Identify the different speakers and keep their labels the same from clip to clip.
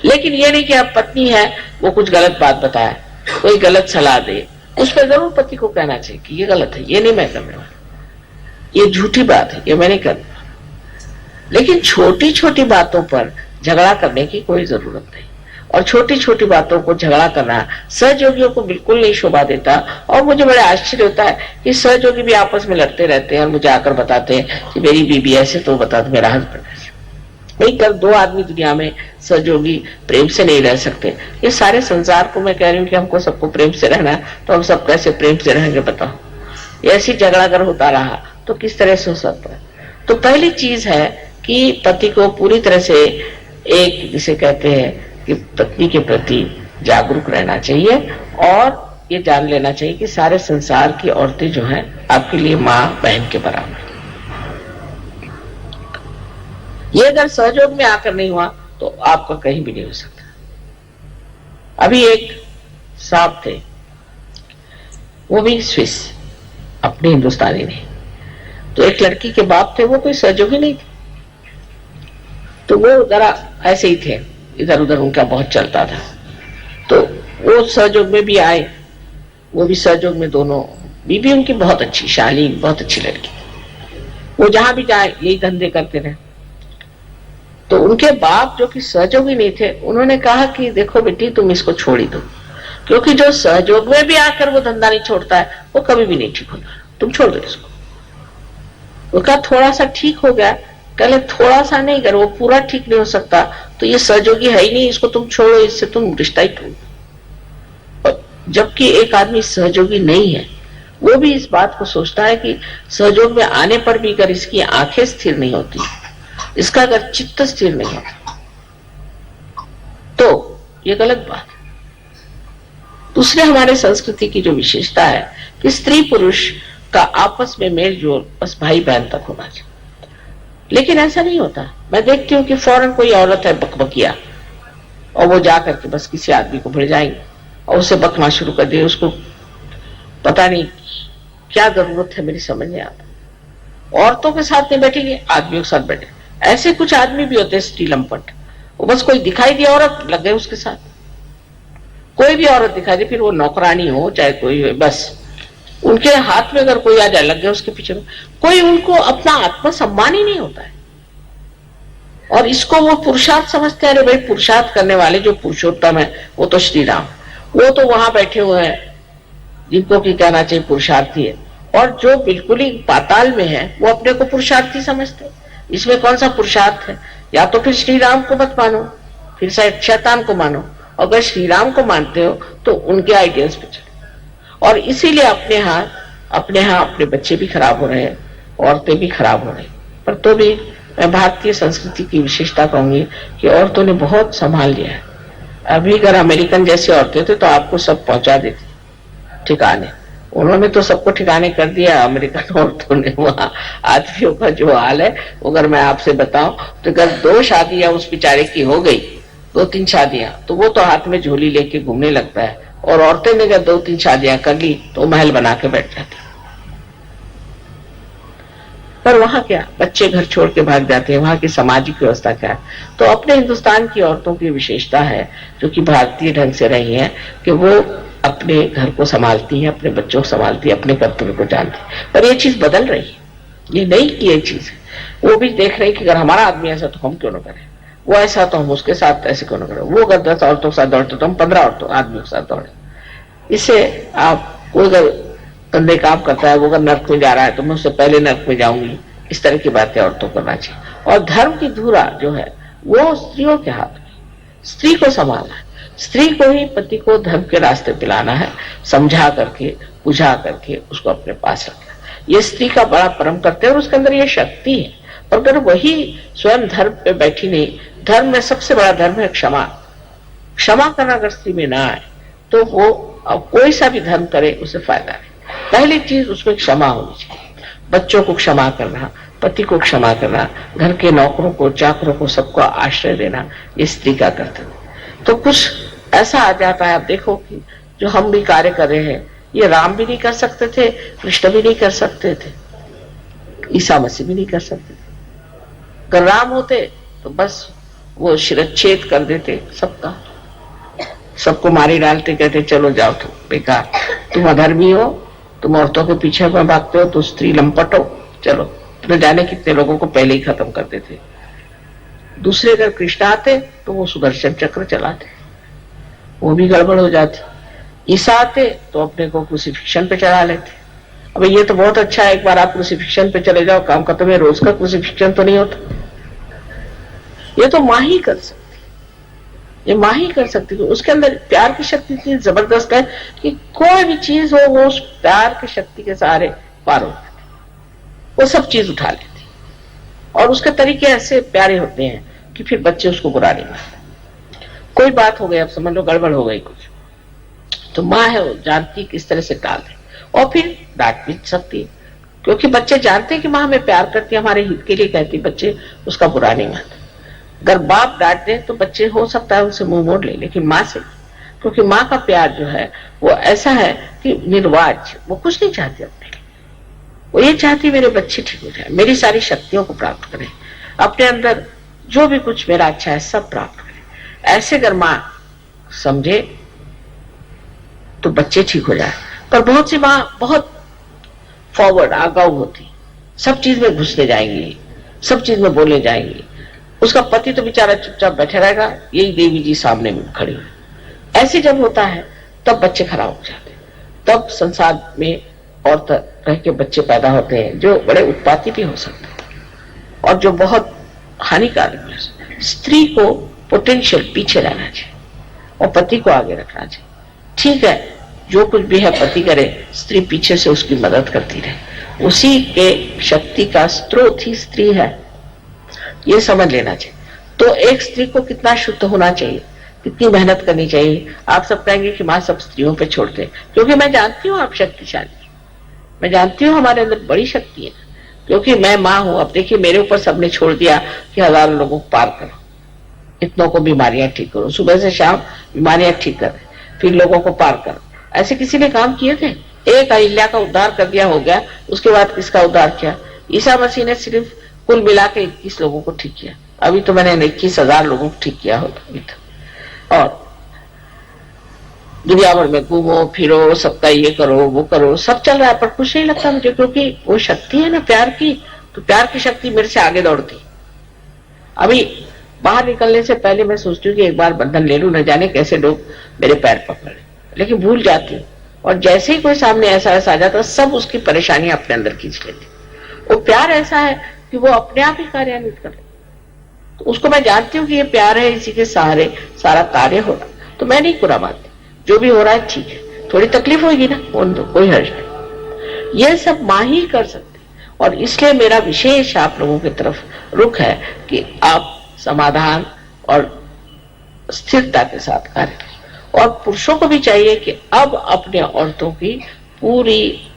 Speaker 1: लेकिन ये नहीं कि अब पत्नी है वो कुछ गलत बात बताए, कोई गलत सलाह दे, उस पर जरूर पति को कहना चाहिए कि ये गलत है, ये नहीं मैं करने वाला, ये झूठी बात है, ये मैं नहीं करने वाला। लेकिन छोटी छोटी बातों पर झगड़ा करने की कोई जरूरत नहीं, और छोटी छोटी बातों को झगड़ा करना सहयोगियों को बिल्कुल नहीं शोभा देता। और मुझे बड़ा आश्चर्य होता है कि सहयोगी भी आपस में लड़ते रहते हैं और मुझे आकर बताते हैं कि मेरी बीबी ऐसे, तो बता दो मेरा हस्बैंड ऐसे। नहीं कर, दो आदमी दुनिया में सहयोगी प्रेम से नहीं रह सकते। ये सारे संसार को मैं कह रही हूँ कि हमको सबको प्रेम से रहना है, तो हम सब कैसे प्रेम से रहेंगे बताओ। ऐसी झगड़ा अगर होता रहा तो किस तरह से हो सकता है। तो पहली चीज है कि पति को पूरी तरह से एक, जिसे कहते हैं कि पत्नी के प्रति जागरूक रहना चाहिए, और ये जान लेना चाहिए कि सारे संसार की औरतें जो हैं आपके लिए माँ बहन के बराबर। ये अगर सहयोग में आकर नहीं हुआ तो आपका कहीं भी नहीं हो सकता। अभी एक साहब थे, वो भी स्विस, अपने हिंदुस्तानी नहीं, तो एक लड़की के बाप थे, वो कोई सहयोगी नहीं थे, तो वो जरा ऐसे ही थे, इधर उधर उनका बहुत चलता था। तो वो सहयोग में भी आए, वो भी सहयोग में, दोनों बीबी उनकी बहुत अच्छी, शालीन, बहुत अच्छी लड़की, वो जहां भी जाए यही धंधे करते रहे। तो उनके बाप जो कि सहयोगी नहीं थे, उन्होंने कहा कि देखो बेटी तुम इसको छोड़ ही दो, क्योंकि जो सहयोग में भी आकर वो धंधा नहीं छोड़ता है वो कभी भी नहीं ठीक होता, तुम छोड़ दो इसको। वो कहा थोड़ा सा ठीक हो गया, कहले थोड़ा सा नहीं, अगर वो पूरा ठीक नहीं हो सकता तो ये सहयोगी है ही नहीं, इसको तुम छोड़ो, इससे तुम रिश्ता ही तोड़। जबकि एक आदमी सहयोगी नहीं है, वो भी इस बात को सोचता है कि सहयोग में आने पर भी अगर इसकी आंखें स्थिर नहीं होती, इसका अगर चित्त स्थिर नहीं होता, तो ये गलत बात है। दूसरे हमारे संस्कृति की जो विशेषता है कि स्त्री पुरुष का आपस में मेल जोल बस भाई बहन तक होना चाहिए, लेकिन ऐसा नहीं होता। मैं देखती हूँ कि फौरन कोई औरत है बकबकिया, और वो जाकर के बस किसी आदमी को भिड़ जाएंगे और उसे बकना शुरू कर दिए, उसको पता नहीं क्या जरूरत है, मेरी समझ नहीं आता। औरतों के साथ नहीं बैठेंगे, आदमियों के साथ बैठे। ऐसे कुछ आदमी भी होते हैं स्त्री लंपट, वो बस कोई दिखाई दी औरत लग गए उसके साथ, कोई भी औरत दिखाई दी, फिर वो नौकरानी हो चाहे कोई हो, बस उनके हाथ में अगर कोई आ जाए लग गए उसके पीछे में। कोई उनको अपना आत्मसम्मान ही नहीं होता है, और इसको वो पुरुषार्थ समझते हैं। अरे भाई, पुरुषार्थ करने वाले जो पुरुषोत्तम है वो तो श्री राम, वो तो वहां बैठे हुए हैं जिनको की कहना चाहिए पुरुषार्थी है, और जो बिल्कुल ही पाताल में है वो अपने को पुरुषार्थी समझते हैं। इसमें कौन सा पुरुषार्थ है? या तो फिर श्री राम को मत मानो, फिर शैतान को मानो। अगर श्री राम को मानते हो तो उनके आइडियल्स पे चलो, और इसीलिए अपने यहाँ अपने बच्चे भी खराब हो रहे हैं, औरतें भी खराब हो रही। पर तो भी मैं भारतीय संस्कृति की विशेषता कहूंगी कि औरतों ने बहुत संभाल लिया है। अभी अगर अमेरिकन जैसी औरतें थे तो आपको सब पहुंचा देती ठिकाने, उन्होंने तो सबको ठिकाने कर दिया अमेरिकन औरतों ने। वहां आदमियों का जो हाल है, अगर मैं आपसे बताऊं तो अगर 2 शादियां उस बेचारे की हो गई, 2-3 शादियां, तो वो तो हाथ में झोली लेके घूमने लगता है, और औरतें ने अगर 2-3 शादियां कर ली तो महल बना के बैठ जाती। पर वहां क्या, बच्चे घर छोड़ के भाग जाते हैं, वहां की सामाजिक व्यवस्था क्या है। तो अपने हिंदुस्तान की औरतों की विशेषता है, जो कि भारतीय ढंग से रही है, कि वो अपने घर को संभालती है, अपने बच्चों को संभालती है, अपने कर्तव्य को जानती है। पर ये चीज बदल रही है, ये नहीं की ये चीज है। वो भी देख रहे कि अगर हमारा आदमी ऐसा तो हम क्यों ना करें, वो ऐसा तो हम उसके साथ ऐसे क्यों ना करें, वो अगर 10 औरतों के साथ दौड़ते तो हम 15 औरतों आदमियों के साथ दौड़े। इससे आप कोई अगर धंधे काम करता है, वो अगर नर्क में जा रहा है तो मैं उससे पहले नर्क में जाऊंगी, इस तरह की बातें औरतों को करना चाहिए। और धर्म की धुरा जो है वो स्त्रियों के हाथ में, स्त्री को संभालना है, स्त्री को ही पति को धर्म के रास्ते पिलाना है, समझा करके बुझा करके उसको अपने पास रखना। ये स्त्री का बड़ा परम कर्तव्य है और उसके अंदर ये शक्ति है। और अगर वही स्वयं धर्म पे बैठी नहीं, धर्म में सबसे बड़ा धर्म है क्षमा। क्षमा करना अगर स्त्री में ना आए तो वो कोई सा भी धर्म करे उसे फायदा नहीं। पहली चीज उसमें क्षमा होनी चाहिए, बच्चों को क्षमा करना, पति को क्षमा करना, घर के नौकरों को चाकरों को सबको आश्रय देना, ये स्त्री का कर्तव्य। तो कुछ ऐसा आ जाता है, आप देखो कि जो हम भी कार्य कर रहे हैं, ये राम भी नहीं कर सकते थे, कृष्ण भी नहीं कर सकते थे, ईसा मसीह भी नहीं कर सकते थे। अगर राम होते तो बस वो शिरच्छेद कर देते सबका, सबको मारी डालते, कहते चलो जाओ तुम बेकार, तुम अधर्मी हो, तुम औरतों के पीछे में भागते हो, तो स्त्री लंपट हो, चलो। न जाने कितने लोगों को पहले ही खत्म कर देते। दूसरे अगर कृष्ण आते तो वो सुदर्शन चक्र चलाते, वो भी गड़बड़ हो जाती। ईसा आते तो अपने को क्रूसिफिक्शन पे चढ़ा लेते। अब ये तो बहुत अच्छा है, एक बार आप क्रूसिफिक्शन पे चले जाओ, काम खत्म है। रोज का क्रूसिफिक्शन तो नहीं होता, ये तो माँ ही कर सकती, ये माँ ही कर सकती है। उसके अंदर प्यार की शक्ति इतनी जबरदस्त है कि कोई भी चीज हो वो उस प्यार की शक्ति के सहारे पार हो जाती, वो सब चीज उठा लेती। और उसके तरीके ऐसे प्यारे होते हैं कि फिर बच्चे उसको बुरा नहीं मानते। कोई बात हो गई, अब समझ लो गड़बड़ हो गई कुछ, तो माँ है वो जानती किस तरह से टाल दे, और फिर डांट भी सकती है, क्योंकि बच्चे जानते हैं कि माँ हमें प्यार करती है, हमारे हित के लिए कहती, बच्चे उसका बुरा नहीं मानते। अगर बाप डांट दे तो बच्चे हो सकता है उनसे मुंह मोड़ ले, लेकिन माँ से, क्योंकि माँ का प्यार जो है वो ऐसा है कि निर्वाज, वो कुछ नहीं चाहती अपने लिए, वो ये चाहती मेरे बच्चे ठीक हो जाए, मेरी सारी शक्तियों को प्राप्त करें, अपने अंदर जो भी कुछ मेरा अच्छा है सब प्राप्त करें। ऐसे अगर माँ समझे तो बच्चे ठीक हो जाए। पर बहुत सी माँ बहुत फॉरवर्ड आगाऊ होती, सब चीज में घुसने जाएंगी, सब चीज में बोलने जाएंगी। उसका पति तो बेचारा चुपचाप बैठा रहेगा, यही देवी जी सामने में खड़ी हुई। ऐसे जब होता है तब बच्चे खराब हो जाते, तब संसार में और तरह के बच्चे पैदा होते हैं जो बड़े उत्पाती भी हो सकते हैं और जो बहुत हानिकारक है। स्त्री को पोटेंशियल पीछे रहना चाहिए और पति को आगे रखना चाहिए। ठीक है, जो कुछ भी है पति करे, स्त्री पीछे से उसकी मदद करती रहे, उसी के शक्ति का स्रोत ही स्त्री है, ये समझ लेना चाहिए। तो एक स्त्री को कितना शुद्ध होना चाहिए, कितनी मेहनत करनी चाहिए। आप सब कहेंगे कि माँ सब स्त्रियों पे छोड़ते, क्योंकि मैं जानती हूँ आप शक्तिशाली, मैं जानती हूँ हमारे अंदर बड़ी शक्ति है, क्योंकि मैं माँ हूं। अब देखिए मेरे ऊपर सबने छोड़ दिया कि हजारों लोगों को पार करो, इतनों को बीमारियां ठीक करो, सुबह से शाम बीमारियां ठीक कर, फिर लोगों को पार करो। ऐसे किसी ने काम किए थे? एक अहिल्या का उद्धार कर दिया, हो गया। उसके बाद किसका उद्धार किया? ईसा मसीह ने सिर्फ कुल मिला के 21 लोगों को ठीक किया। अभी तो मैंने 21,000 लोगों को ठीक किया होता। और दुनिया भर में घूमो फिरो, सबका ये करो वो करो, सब चल रहा है, पर कुछ नहीं लगता मुझे, क्योंकि वो शक्ति है ना प्यार की, तो प्यार की शक्ति मेरे से आगे दौड़ती। अभी बाहर निकलने से पहले मैं सोचती हूँ कि एक बार बंधन ले लूं, न जाने कैसे लोग मेरे पैर पकड़े, लेकिन भूल जाती हूँ। और जैसे ही कोई सामने ऐसा आ जाता, सब उसकी परेशानियां अपने अंदर खींच लेती। वो प्यार ऐसा है कि वो अपने आप ही कार्यान्वित कर, तो उसको मैं जानती हूँ कि ये प्यार है, इसी के सहारे सारा कार्य हो रहा, तो मैं नहीं बुरा मानती। जो भी हो रहा है ठीक है, थोड़ी तकलीफ होगी ना, कोई हर्ज नहीं, ये सब माँ ही कर सकती। और इसलिए मेरा विशेष आप लोगों की तरफ रुख है कि आप समाधान और स्थिरता के साथ कार्य करें। और पुरुषों को भी चाहिए कि अब अपने औरतों की पूरी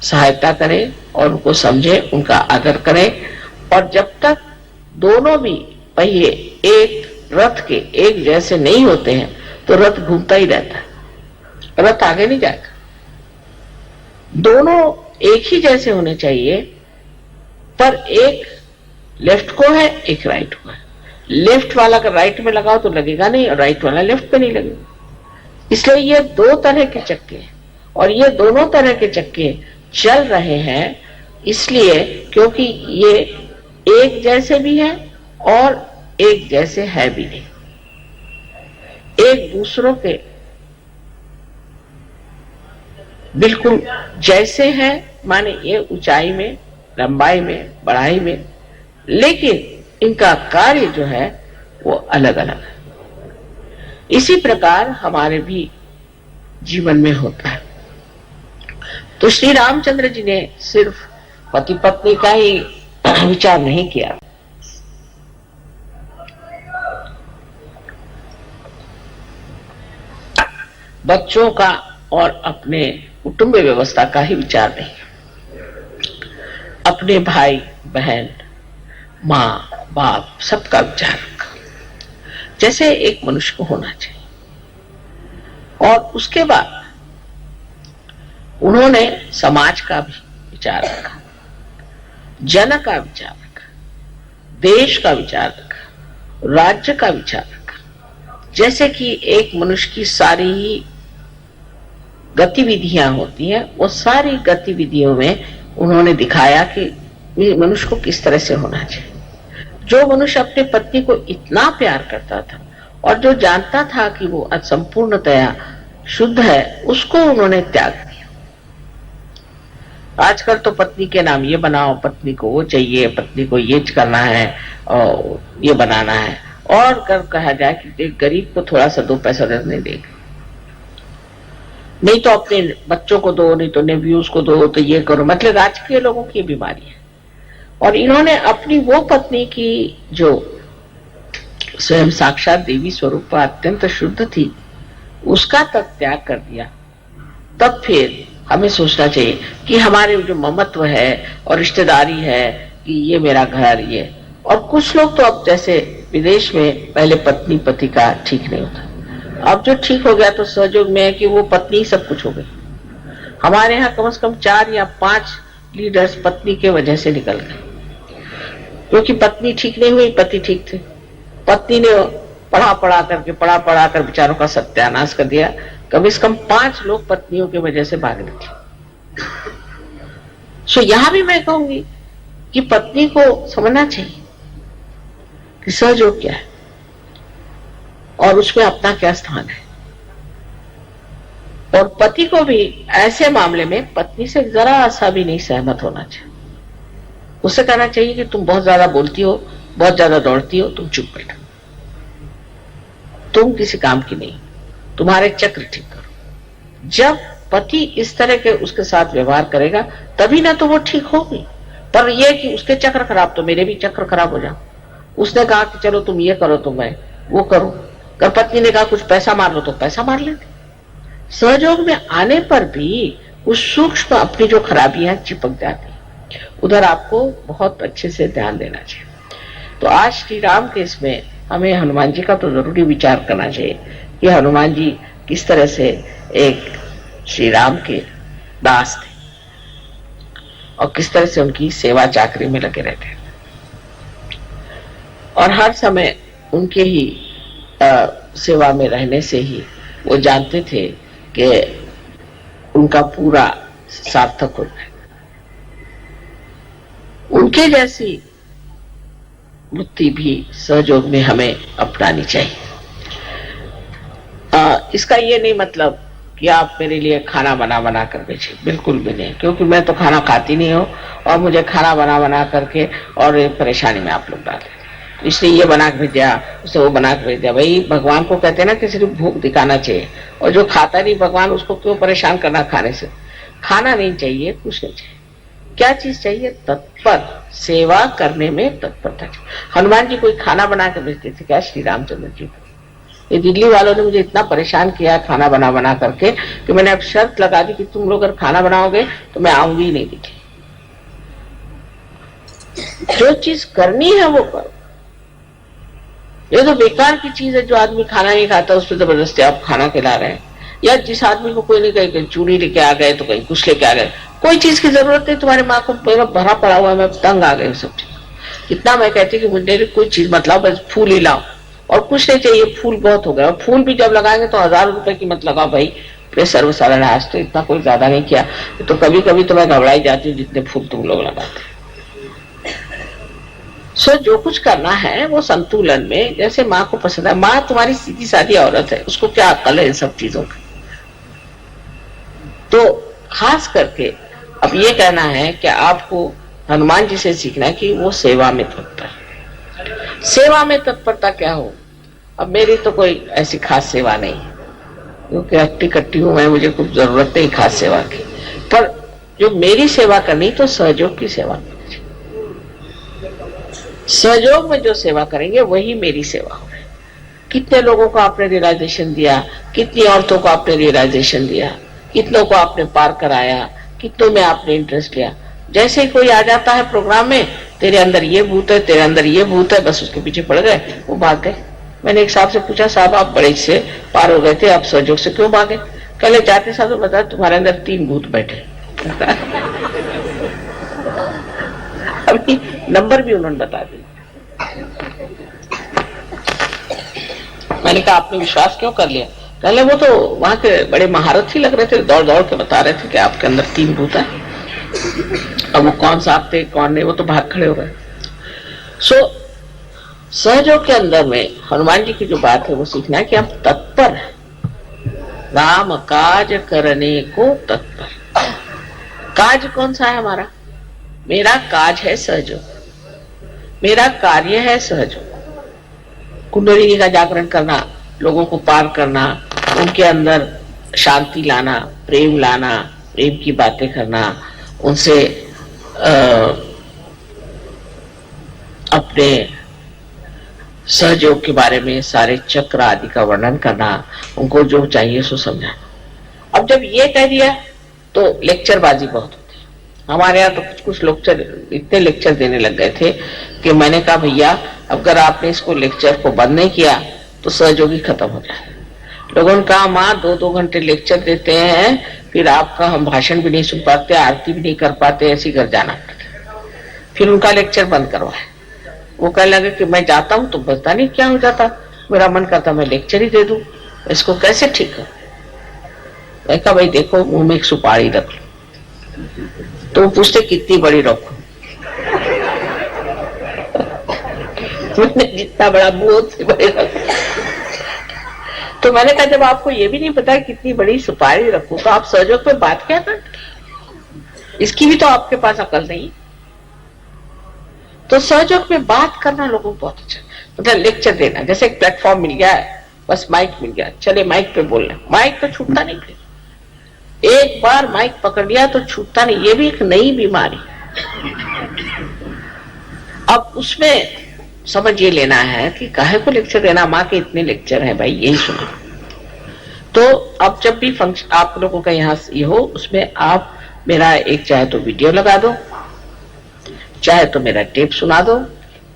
Speaker 1: सहायता करें और उनको समझे, उनका आदर करें। और जब तक दोनों भी पहिए एक रथ के एक जैसे नहीं होते हैं तो रथ घूमता ही रहता है, रथ आगे नहीं जाएगा। दोनों एक ही जैसे होने चाहिए, पर एक लेफ्ट को है, एक राइट को है। लेफ्ट वाला अगर राइट में लगाओ तो लगेगा नहीं, और राइट वाला लेफ्ट पे नहीं लगेगा। इसलिए ये दो तरह के चक्के हैं, और ये दोनों तरह के चक्के चल रहे हैं इसलिए क्योंकि ये एक जैसे भी है और एक जैसे है भी नहीं, एक दूसरों के बिल्कुल जैसे है, माने ये ऊंचाई में, लंबाई में, बढ़ाई में, लेकिन इनका कार्य जो है वो अलग अलग है। इसी प्रकार हमारे भी जीवन में होता है। तो श्री रामचंद्र जी ने सिर्फ पति पत्नी का ही विचार नहीं किया, बच्चों का और अपने कुटुंब व्यवस्था का ही विचार नहीं, अपने भाई बहन, माँ बाप सबका विचार रखा, जैसे एक मनुष्य को होना चाहिए। और उसके बाद उन्होंने समाज का भी विचार रखा, जन का विचार रखा, देश का विचार रखा, राज्य का विचार रखा। जैसे कि एक मनुष्य की सारी गतिविधियां होती हैं, वो सारी गतिविधियों में उन्होंने दिखाया कि मनुष्य को किस तरह से होना चाहिए। जो मनुष्य अपनी पत्नी को इतना प्यार करता था और जो जानता था कि वो संपूर्णतया शुद्ध है, उसको उन्होंने त्याग दिया। आजकल तो पत्नी के नाम ये बनाओ, पत्नी को वो चाहिए, पत्नी को ये करना है और ये बनाना है, और कर कहा जाए कि गरीब को थोड़ा सा 2 पैसा नहीं देगा, नहीं तो अपने बच्चों को दो, नहीं तो नेव्यूज को दो, तो ये करो। मतलब राजकीय लोगों की बीमारी है। और इन्होंने अपनी वो पत्नी की जो स्वयं साक्षात देवी स्वरूप अत्यंत शुद्ध थी, उसका तक त्याग कर दिया। तब फिर हमें सोचना चाहिए कि हमारे जो ममत्व है और रिश्तेदारी है कि ये मेरा घर, ये, और कुछ लोग तो अब जैसे विदेश में पहले पत्नी पति का ठीक नहीं होता, अब जो ठीक हो गया तो सहयोग में है कि वो पत्नी सब कुछ हो गई। हमारे यहाँ कम से कम 4 या 5 लीडर्स पत्नी के वजह से निकल गए, क्योंकि पत्नी ठीक नहीं हुई, पति ठीक थे। पत्नी ने पढ़ा कर बेचारों का सत्यानाश कर दिया। कम से कम 5 लोग पत्नियों की वजह से भाग निकले। सो यहां भी मैं कहूंगी कि पत्नी को समझना चाहिए कि सहयोग क्या है और उसमें अपना क्या स्थान है। और पति को भी ऐसे मामले में पत्नी से जरा सा भी नहीं सहमत होना चाहिए। उसे कहना चाहिए कि तुम बहुत ज्यादा बोलती हो, बहुत ज्यादा दौड़ती हो, तुम चुप बैठो, तुम किसी काम की नहीं, तुम्हारे चक्र ठीक करो। जब पति इस तरह के उसके साथ व्यवहार करेगा तभी ना तो वो ठीक होगी। पर यह कि उसके चक्र खराब तो मेरे भी चक्र खराब हो जाओ। उसने कहा कि चलो तुम ये करो तो मैं वो करूं, कर पत्नी ने कहा कुछ पैसा मार लो तो पैसा मार लेते। सहयोग में आने पर भी उस सूक्ष्म अपनी जो खराबियां चिपक जाती, उधर आपको बहुत अच्छे से ध्यान देना चाहिए। तो आज श्री राम के इसमें हमें हनुमान जी का तो जरूरी विचार करना चाहिए कि हनुमान जी किस तरह से एक श्री राम के दास थे और किस तरह से उनकी सेवा चाकरी में लगे रहते हैं और हर समय उनके ही सेवा में रहने से ही वो जानते थे कि उनका पूरा सार्थक हो जाए। उनके जैसी वृत्ति भी सहयोग में हमें अपनानी चाहिए। इसका ये नहीं मतलब कि आप मेरे लिए खाना बना कर बेचे, बिल्कुल भी नहीं, क्योंकि मैं तो खाना खाती नहीं हूँ और मुझे खाना बना करके और परेशानी में आप लोग डालते, इसलिए ये बना के भेज दिया, उसे वो बना के भेज दिया। भाई भगवान को कहते हैं ना कि सिर्फ भूख दिखाना चाहिए, और जो खाता नहीं भगवान उसको क्यों परेशान करना खाने से। खाना नहीं चाहिए, कुछ नहीं चाहिए। क्या चीज चाहिए? तत्पर सेवा करने में तत्परता। हनुमान जी कोई खाना बना के भेजते थे क्या श्री रामचंद्र जी को? ये दिल्ली वालों ने मुझे इतना परेशान किया खाना बना करके कि मैंने अब शर्त लगा दी कि तुम लोग अगर खाना बनाओगे तो मैं आऊंगी ही नहीं दिल्ली। जो चीज करनी है वो करो। ये तो बेकार की चीज है जो आदमी खाना नहीं खाता उस पर जबरदस्ती आप खाना खिला रहे हैं। या जिस आदमी को कोई नहीं कहीं चूड़ी लेके आ गए तो कहीं कुछ लेके आ गए, कोई चीज की जरूरत नहीं, तुम्हारे माँ को भरा पड़ा हुआ है, मैं तंग आ गई सब चीज। इतना मैं कहती कि मुझे कोई चीज मत लाओ, बस फूल ही लाओ और कुछ नहीं चाहिए, फूल बहुत हो गया। और फूल भी जब लगाएंगे तो 1000 रुपए की मत लगाओ भाई, प्रेशर वसारा आज तो इतना कोई ज्यादा नहीं किया। तो कभी कभी तो मैं घबराई जाती हूँ जितने फूल तुम लोग लगाते। जो कुछ करना है वो संतुलन में, जैसे माँ को पसंद है। माँ तुम्हारी सीधी सादी औरत है, उसको क्या अकल है इन सब चीजों की। तो खास करके अब ये कहना है कि आपको हनुमान जी से सीखना है कि वो सेवा में तत्पर। सेवा में तत्परता क्या हो? अब मेरी तो कोई ऐसी खास सेवा नहीं है, क्योंकि अट्टी कट्टी हूं मैं, मुझे कुछ जरूरत नहीं खास सेवा की। पर जो मेरी सेवा करनी तो सहयोग की सेवा करनी। सहयोग में जो सेवा करेंगे वही मेरी सेवा हो। कितने लोगों को आपने रियलाइजेशन दिया, कितनी औरतों को आपने रियलाइजेशन दिया, कितनों को आपने पार कराया, कितनों में आपने इंटरेस्ट लिया। जैसे ही कोई आ जाता है प्रोग्राम में, तेरे अंदर ये भूत है, तेरे अंदर ये भूत है, बस उसके पीछे पड़ गए, वो भाग गए। मैंने एक साहब से पूछा, साहब आप बड़े से पार हो गए थे, आप सहयोग से क्यों भागे? कल जाते साहब तो बताया तुम्हारे अंदर 3 भूत बैठे। अभी नंबर भी उन्होंने बता दिया। मैंने कहा आपने विश्वास क्यों कर लिया? पहले वो तो वहां के बड़े महारथी लग रहे थे, दौड़ दौड़ के बता रहे थे कि आपके अंदर 3 भूत है। अब वो कौन सा आप थे कौन नहीं वो तो भाग खड़े हो गए। सो सहयोग के अंदर में हनुमान जी की जो बात है वो सीखना है कि हम तत्पर है, राम काज करने को तत्पर। काज कौन सा है हमारा? मेरा काज है सहयोग, मेरा कार्य है सहयोग। कुंडलिनी का जागरण करना, लोगों को पार करना, उनके अंदर शांति लाना, प्रेम लाना, प्रेम की बातें करना, उनसे अपने सहयोग के बारे में सारे चक्र आदि का वर्णन करना, उनको जो चाहिए सो समझाना। अब जब ये कह दिया तो लेक्चरबाजी बहुत होती है। हमारे यहाँ तो कुछ लेक्चर, इतने लेक्चर देने लग गए थे कि मैंने कहा भैया अगर आपने इसको लेक्चर को बंद नहीं किया तो सहयोगी खत्म हो जाए। लोगों ने कहा माँ 2-2 घंटे लेक्चर देते हैं, फिर आपका हम भाषण भी नहीं सुन पाते, आरती भी नहीं कर पाते, ऐसे घर जाना पड़ता। फिर उनका लेक्चर बंद करवाए। वो कहने लगे कि मैं जाता हूँ तो पता नहीं क्या हो जाता, मेरा मन करता मैं लेक्चर ही दे दूं, इसको कैसे ठीक कर। मैं कहा भाई देखो मुंह में एक सुपारी रख लो। तो वो पूछते कितनी बड़ी रखो? जितना बड़ा मुंह से बड़ी रखो। तो मैंने कहा जब आपको ये भी नहीं पता कितनी बड़ी सुपारी रखो तो आप सहयोग पे बात क्या करते? इसकी भी तो आपके पास अकल नहीं। तो सहयोग में बात करना लोगों को बहुत अच्छा, मतलब लेक्चर देना, जैसे एक प्लेटफॉर्म मिल गया है, बस माइक मिल गया, चले माइक पे बोलना, माइक तो छूटता नहीं फिर। एक बार माइक पकड़ लिया तो छूटता नहीं, ये भी एक नई बीमारी। अब उसमें समझ ये लेना है कि काहे को लेक्चर देना, माँ के इतने लेक्चर हैं भाई यही सुनो। तो अब जब भी फंक्शन आप लोगों का यहाँ ये हो उसमें आप मेरा एक चाहे तो वीडियो लगा दो, चाहे तो मेरा टेप सुना दो,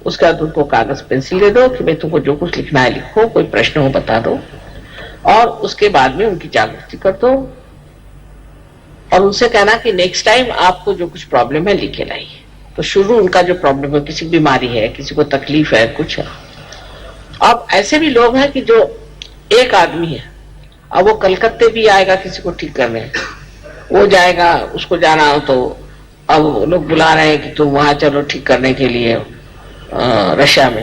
Speaker 1: उसके बाद उनको कागज पेंसिल दे दो कि भाई तुमको जो कुछ लिखना है लिखो, कोई प्रश्न हो बता दो, और उसके बाद में उनकी जागृति कर दो और उनसे कहना कि नेक्स्ट टाइम आपको जो कुछ प्रॉब्लम है लिखे लाइए। तो शुरू उनका जो प्रॉब्लम है, किसी बीमारी है, किसी को तकलीफ है, कुछ है। अब ऐसे भी लोग हैं कि जो एक आदमी है, अब वो कलकत्ते भी आएगा किसी को ठीक करने, वो जाएगा, उसको जाना हो तो अब लोग बुला रहे हैं कि तुम वहां चलो ठीक करने के लिए रशिया में।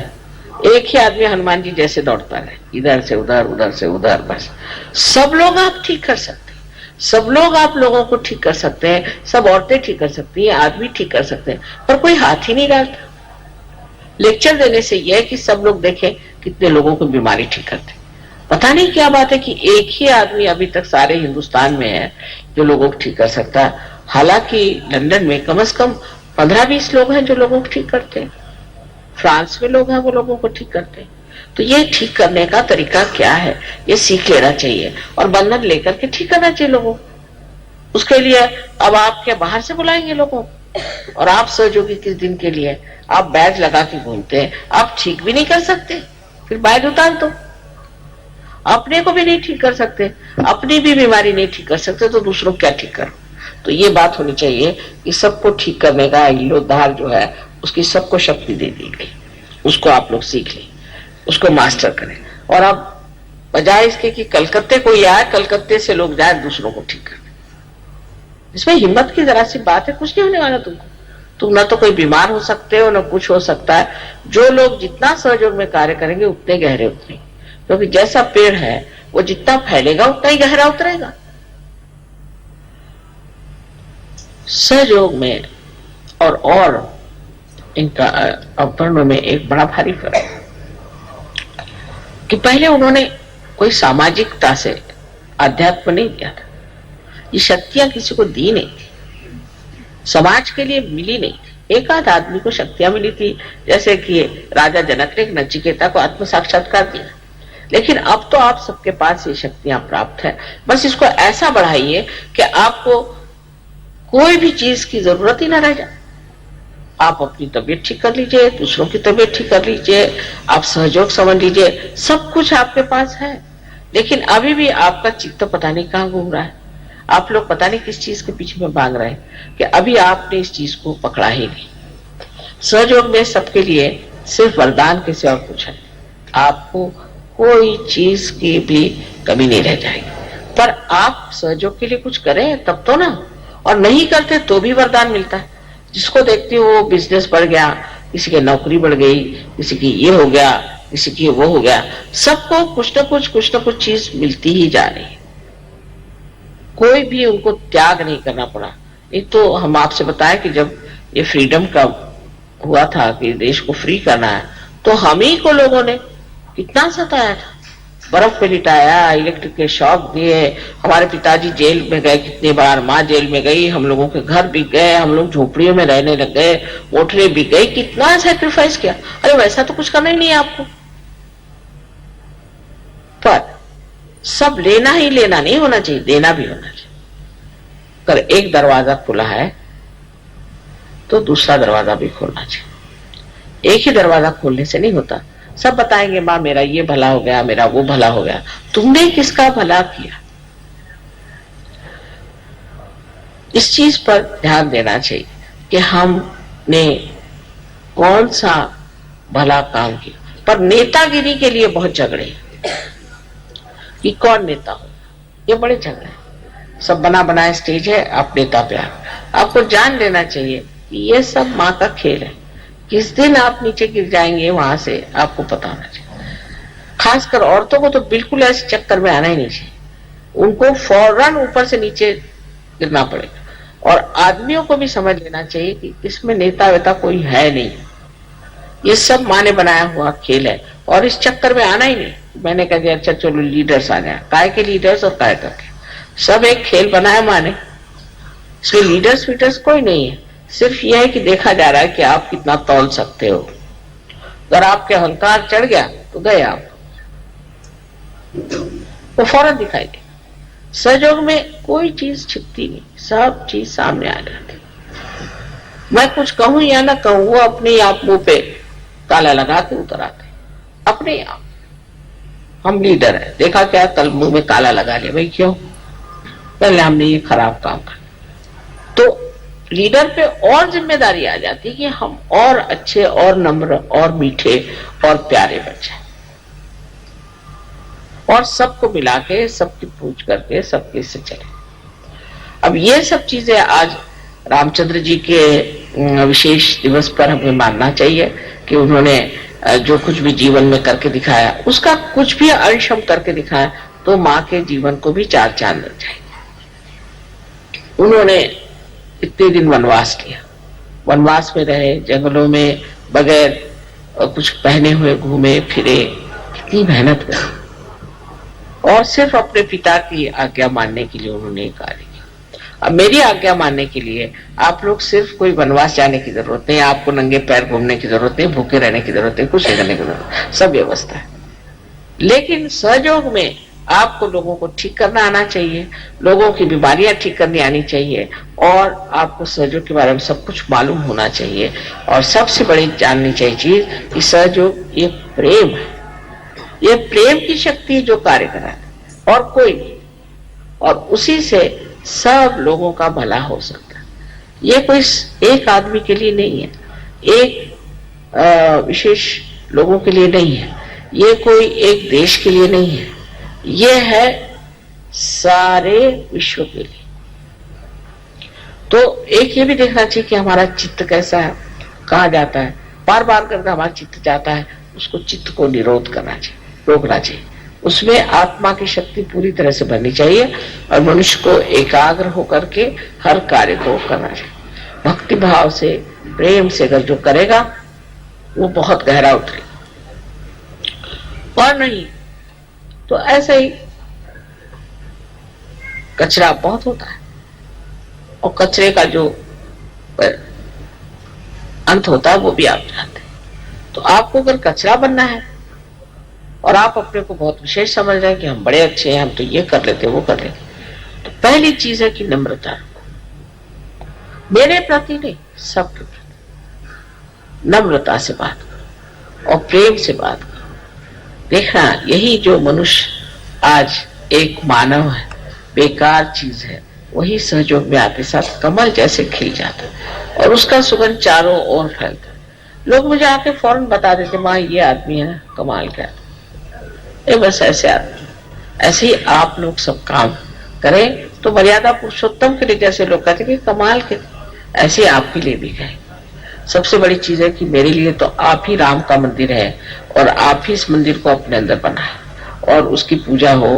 Speaker 1: एक ही आदमी हनुमान जी जैसे दौड़ता है, इधर से उधर, उधर से उधर, बस। सब लोग आप ठीक कर सकते हैं, सब लोग आप लोगों को ठीक कर सकते हैं, सब औरतें ठीक कर सकती हैं, आदमी ठीक कर सकते हैं, पर कोई हाथ ही नहीं डालता। लेक्चर देने से यह है कि सब लोग देखें कितने लोगों को बीमारी ठीक करते। पता नहीं क्या बात है कि एक ही आदमी अभी तक सारे हिंदुस्तान में है जो लोगों को ठीक कर सकता है। हालांकि लंदन में कम से कम 15-20 लोग हैं जो लोगों को ठीक करते हैं, फ्रांस में लोग हैं वो लोगों को ठीक करते हैं। तो ये ठीक करने का तरीका क्या है ये सीख लेना चाहिए और बंधन लेकर के ठीक करना चाहिए लोगों। उसके लिए अब आप क्या बाहर से बुलाएंगे लोगों, और आप सहयोगी किस दिन के लिए आप बैज लगा के घूमते हैं, आप ठीक भी नहीं कर सकते, फिर बैज उतार दो। अपने को भी नहीं ठीक कर सकते, अपनी भी बीमारी नहीं ठीक कर सकते, तो दूसरों क्या ठीक करो। तो ये बात होनी चाहिए कि सबको ठीक करने का इल्लोद्धार जो है उसकी सबको शक्ति दे दी गई, उसको आप लोग सीख लें, उसको मास्टर करें। और अब बजाय इसके कि कलकत्ते कोई आए, कलकत्ते से लोग जाए दूसरों को ठीक करने, इसमें हिम्मत की जरा सी बात है, कुछ नहीं होने वाला तुमको। तुम न तो कोई बीमार हो सकते हो न कुछ हो सकता है। जो लोग जितना सहयोग में कार्य करेंगे उतने गहरे उतरेंगे, क्योंकि जैसा पेड़ है वो जितना फैलेगा उतना ही गहरा उतरेगा। सहयोग में और इनका अवतरणों में एक बड़ा भारी फर्क है कि पहले उन्होंने कोई सामाजिकता से अध्यात्म नहीं दिया था, ये शक्तियां किसी को दी नहीं थी, समाज के लिए मिली नहीं थी। एक आध आदमी को शक्तियां मिली थी, जैसे कि राजा जनक ने नचिकेता को आत्म साक्षात्कार दिया। लेकिन अब तो आप सबके पास ये शक्तियां प्राप्त है, बस इसको ऐसा बढ़ाइए कि आपको कोई भी चीज की जरूरत ही ना रह जाए। आप अपनी तबीयत ठीक कर लीजिए, दूसरों की तबीयत ठीक कर लीजिए, आप सहयोग समझ लीजिए, सब कुछ आपके पास है। लेकिन अभी भी आपका चित्त पता नहीं कहाँ घूम रहा है, आप लोग पता नहीं किस चीज के पीछे में भाग रहे हैं कि अभी आपने इस चीज को पकड़ा ही नहीं। सहयोग में सबके लिए सिर्फ वरदान के सिवा कुछ है, आपको कोई चीज की भी कमी नहीं रह जाएगी। पर आप सहयोग के लिए कुछ करें तब तो ना, और नहीं करते तो भी वरदान मिलता है। जिसको देखते हो वो बिजनेस बढ़ गया, किसी की नौकरी बढ़ गई, किसी की ये हो गया, किसी की वो हो गया, सबको कुछ ना कुछ चीज मिलती ही जा रही है। कोई भी उनको त्याग नहीं करना पड़ा। एक तो हम आपसे बताएं कि जब ये फ्रीडम का हुआ था कि देश को फ्री करना है, तो हम ही को लोगों ने कितना सताया था, बर्फ पे लिटाया, इलेक्ट्रिक के शॉक दिए, हमारे पिताजी जेल में गए कितनी बार, माँ जेल में गई, हम लोगों के घर बिक गए, हम लोग झोपड़ियों में रहने लग गए, मोटरें बिक गई, कितना सैक्रिफाइस किया। अरे वैसा तो कुछ करना ही नहीं है आपको। पर सब लेना ही लेना नहीं होना चाहिए, देना भी होना चाहिए। अगर एक दरवाजा खुला है तो दूसरा दरवाजा भी खोलना चाहिए। एक ही दरवाजा खोलने से नहीं होता। सब बताएंगे माँ मेरा ये भला हो गया, मेरा वो भला हो गया, तुमने किसका भला किया? इस चीज पर ध्यान देना चाहिए कि हमने कौन सा भला काम किया। पर नेतागिरी के लिए बहुत झगड़े कि कौन नेता हो, ये बड़े झगड़े। सब बना बनाए स्टेज है, आप नेता पे आपको जान लेना चाहिए कि ये सब माँ का खेल है। किस दिन आप नीचे गिर जाएंगे वहां से आपको पता होना चाहिए। खासकर औरतों को तो बिल्कुल ऐसे चक्कर में आना ही नहीं चाहिए, उनको फौरन ऊपर से नीचे गिरना पड़ेगा। और आदमियों को भी समझ लेना चाहिए कि इसमें नेता वेता कोई है नहीं, ये सब माँ ने बनाया हुआ खेल है, और इस चक्कर में आना ही नहीं। मैंने कह दिया अच्छा चलो लीडर्स आ जाए, काय के लीडर्स और काय करके, सब एक खेल बनाया माँ ने। इसमें लीडर्स वीडर्स कोई नहीं है, सिर्फ यह है कि देखा जा रहा है कि आप कितना तौल सकते हो। अगर आपके अहंकार चढ़ गया तो गए आप, वो फौरन दिखाई दे। सहयोग में कोई चीज छिपती नहीं, सब चीज सामने आ जाती। मैं कुछ कहूं या ना कहूं, वो अपने आप मुंह पे ताला लगा के उतर आते अपने आप। हम लीडर है, देखा क्या कल मुंह में ताला लगा लिया, भाई क्यों? पहले हमने ये खराब काम कर। तो लीडर पे और जिम्मेदारी आ जाती है कि हम और अच्छे और नम्र और मीठे और प्यारे बन जाए, और सबको मिला के सबकी पूछ करके सबके से चले। अब ये सब चीजें आज रामचंद्र जी के विशेष दिवस पर हमें मानना चाहिए कि उन्होंने जो कुछ भी जीवन में करके दिखाया, उसका कुछ भी अंश हम करके दिखाया तो माँ के जीवन को भी चार चांद लग जाएंगे। उन्होंने इतने दिन वनवास किया, वनवास में रहे, जंगलों में बगैर कुछ पहने हुए घूमे फिरे, कितनी मेहनत करी, और सिर्फ अपने पिता की आज्ञा मानने के लिए उन्होंने कार्य किया। अब मेरी आज्ञा मानने के लिए आप लोग सिर्फ कोई वनवास जाने की जरूरत नहीं, आपको नंगे पैर घूमने की जरूरत नहीं, भूखे रहने की जरूरत नहीं, कुछ नहीं करने की जरूरत, सब व्यवस्था है। लेकिन सहयोग में आपको लोगों को ठीक करना आना चाहिए, लोगों की बीमारियां ठीक करनी आनी चाहिए, और आपको सहयोग के बारे में सब कुछ मालूम होना चाहिए। और सबसे बड़ी जाननी चाहिए चीज कि सहयोग ये प्रेम है, ये प्रेम की शक्ति जो कार्य कर रहा है और कोई नहीं, और उसी से सब लोगों का भला हो सकता है। ये कोई एक आदमी के लिए नहीं है, एक विशेष लोगों के लिए नहीं है, ये कोई एक देश के लिए नहीं है, ये है सारे विश्व के लिए। तो एक ये भी देखना चाहिए कि हमारा चित्त कैसा है, कहाँ जाता है, बार बार करके हमारा चित्त जाता है, उसको चित्त को निरोध करना चाहिए, रोकना चाहिए, उसमें आत्मा की शक्ति पूरी तरह से बननी चाहिए, और मनुष्य को एकाग्र होकर के हर कार्य को करना चाहिए। भक्ति भाव से, प्रेम से अगर जो करेगा वो बहुत गहरा उतरेगा, और नहीं तो ऐसे ही कचरा बहुत होता है, और कचरे का जो अंत होता है वो भी आप जानते हैं। तो आपको अगर कचरा बनना है और आप अपने को बहुत विशेष समझ रहे हैं कि हम बड़े अच्छे हैं, हम तो ये कर लेते वो कर लेते, तो पहली चीज है कि नम्रता रखो, मेरे प्रति नहीं सबके प्रति नम्रता से बात करो और प्रेम से बात करो। देखना यही जो मनुष्य आज एक मानव है, बेकार चीज है, वही सहयोग में आते साथ कमल जैसे खिल जाता है, और उसका सुगंध चारों ओर फैलता है। लोग मुझे आके फौरन बता देते माँ ये आदमी है ना कमाल का, ये बस ऐसे ही आप लोग सब काम करें तो मर्यादा पुरुषोत्तम के लिए जैसे लोग कहते हैं कि कमाल के, ऐसे आपके लिए भी कहें। सबसे बड़ी चीज है कि मेरे लिए तो आप ही राम का मंदिर है और आप ही इस मंदिर को अपने अंदर बनाए और उसकी पूजा हो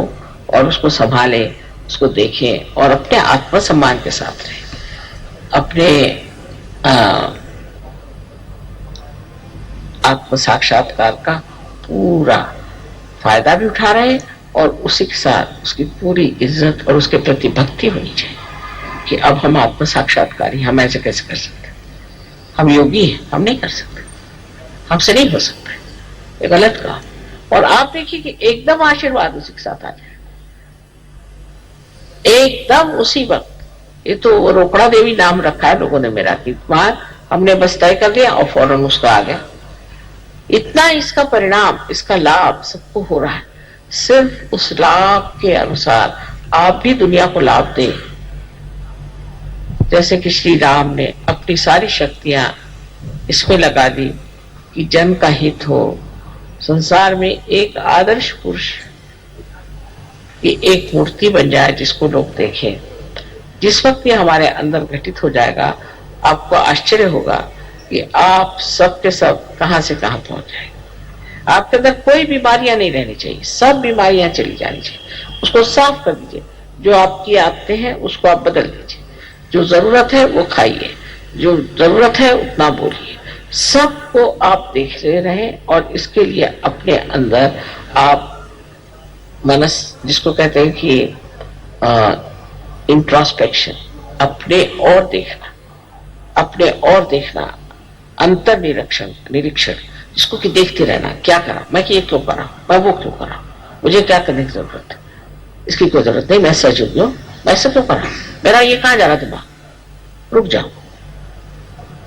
Speaker 1: और उसको संभाले, उसको देखें और अपने आत्मसम्मान के साथ रहे, अपने आत्म साक्षात्कार का पूरा फायदा भी उठा रहे हैं और उसी के साथ उसकी पूरी इज्जत और उसके प्रति भक्ति होनी चाहिए कि अब हम आत्म साक्षात्कारी, हम ऐसे कैसे कर सकते, हम योगी हैं, हम नहीं कर सकते, हमसे नहीं हो सकता, ये गलत काम। और आप देखिए कि एकदम आशीर्वाद उसी के साथ आ जाए, एकदम उसी वक्त। ये तो रोकड़ा देवी नाम रखा है लोगों ने मेरा, कि वहां हमने बस तय कर दिया और फौरन उसका आ गया। इतना इसका परिणाम, इसका लाभ सबको हो रहा है। सिर्फ उस लाभ के अनुसार आप भी दुनिया को लाभ दें, जैसे कि श्री राम ने अपनी सारी शक्तियां इसमें लगा दी कि जन का हित हो, संसार में एक आदर्श पुरुष की एक मूर्ति बन जाए जिसको लोग देखें। जिस वक्त ये हमारे अंदर घटित हो जाएगा, आपको आश्चर्य होगा कि आप सब के सब कहां से कहां पहुंच जाएंगे। आपके अंदर कोई बीमारियां नहीं रहनी चाहिए, सब बीमारियां चली जानी चाहिए। उसको साफ कर दीजिए, जो आपकी आदतें हैं उसको आप बदल दीजिए, जो जरूरत है वो खाइए, जो जरूरत है उतना बोलिए, सबको आप देखते रहें। और इसके लिए अपने अंदर आप मनस, जिसको कहते हैं कि इंट्रोस्पेक्शन, अपने और देखना, अपने और देखना, अंतर निरीक्षण, जिसको कि देखते रहना, क्या करा मैं, कि ये क्यों करा मैं, वो क्यों करा, मुझे क्या करने की जरूरत है, इसकी कोई जरूरत नहीं, मैं सच हूं, मैं ऐसा क्यों करा, मेरा ये कहां जा रहा दिमाग, रुक जाओ।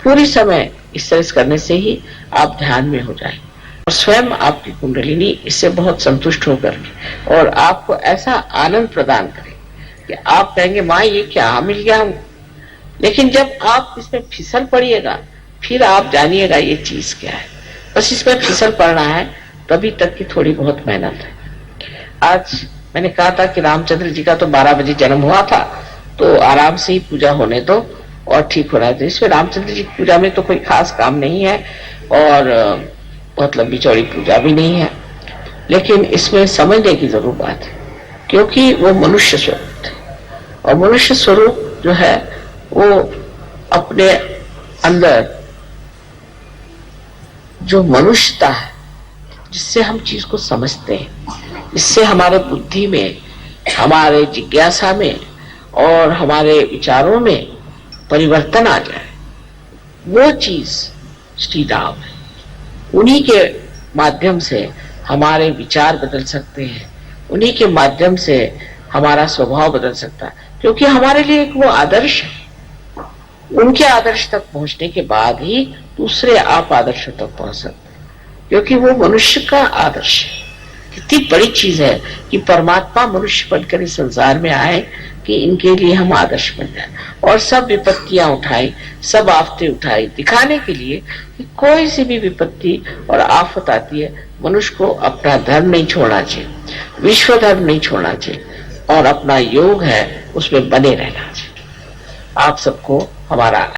Speaker 1: पूरी समय इस तरह करने से ही आप ध्यान में हो जाए और स्वयं आपकी कुंडलिनी इससे बहुत संतुष्ट होकर और आपको ऐसा आनंद प्रदान करे कि आप कहेंगे माँ ये क्या मिल गया हमको। लेकिन जब आप इसमें फिसल पड़िएगा फिर आप जानिएगा ये चीज क्या है। बस इसमें फिसल पड़ना है, तभी तक की थोड़ी बहुत मेहनत है। आज मैंने कहा था कि रामचंद्र जी का तो 12 बजे जन्म हुआ था, तो आराम से ही पूजा होने दो और ठीक हो रहा है। तो इसमें रामचंद्र जी की पूजा में तो कोई खास काम नहीं है और मतलब बिचौड़ी पूजा भी नहीं है, लेकिन इसमें समझने की जरूर बात है, क्योंकि वो मनुष्य स्वरूप थे और मनुष्य स्वरूप जो है वो अपने अंदर जो मनुष्यता है, जिससे हम चीज को समझते हैं, इससे हमारे बुद्धि में, हमारे जिज्ञासा में और हमारे विचारों में परिवर्तन आ जाए, वो चीज श्री राम है। उन्हीं के माध्यम से हमारे विचार बदल सकते हैं, उन्हीं के माध्यम से हमारा स्वभाव बदल सकता है, क्योंकि हमारे लिए एक वो आदर्श है। उनके आदर्श तक पहुंचने के बाद ही दूसरे आप आदर्शों तक पहुंच सकते हैं, क्योंकि वो मनुष्य का आदर्श है। कितनी बड़ी चीज है कि परमात्मा मनुष्य बनकर इस संसार में आए कि इनके लिए हम आदर्श बन जाए और सब विपत्तियां उठाई, सब आफतें उठाई, दिखाने के लिए कि कोई सी भी विपत्ति और आफत आती है, मनुष्य को अपना धर्म नहीं छोड़ना चाहिए, विश्व धर्म नहीं छोड़ना चाहिए और अपना योग है उसमें बने रहना चाहिए। आप सबको हमारा